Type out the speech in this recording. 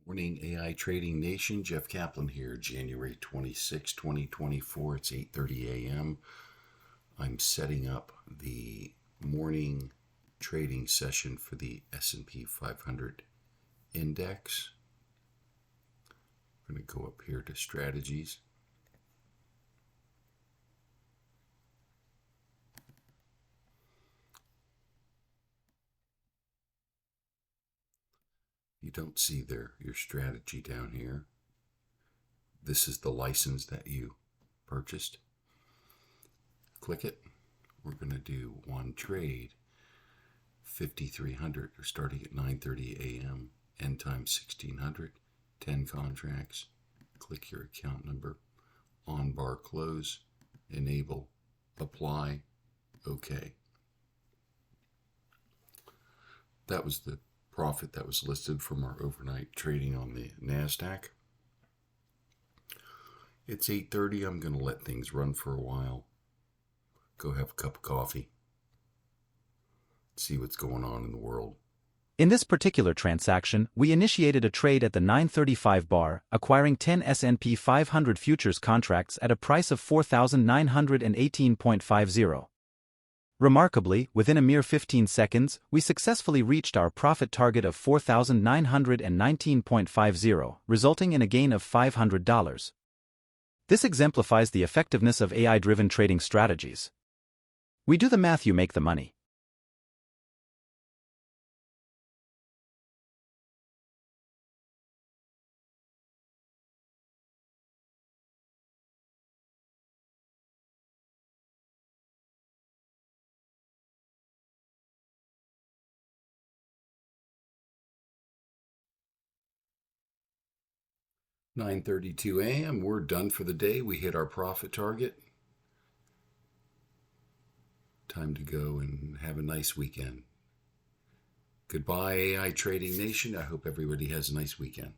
Morning, AI Trading Nation. Jeff Kaplan here, January 26, 2024. It's 8:30 a.m. I'm setting up the morning trading session for the S&P 500 index. I'm going to go up here to strategies. You don't see your strategy down here. This is the license that you purchased. Click it. We're going to do one trade, 5,300, starting at 9:30 a.m. End time 1600, 10 contracts. Click your account number, on bar close, enable, apply, OK. That was the profit that was listed from our overnight trading on the NASDAQ. It's 8:30. I'm going to let things run for a while. Go have a cup of coffee. See what's going on in the world. In this particular transaction, we initiated a trade at the 9:35 bar, acquiring 10 S&P 500 futures contracts at a price of 4,918.50. Remarkably, within a mere 15 seconds, we successfully reached our profit target of 4,919.50, resulting in a gain of $500. This exemplifies the effectiveness of AI-driven trading strategies. We do the math, you make the money. (9:32 a.m.) We're done for the day. We hit our profit target. Time to go and have a nice weekend. Goodbye, AI Trading Nation. I hope everybody has a nice weekend.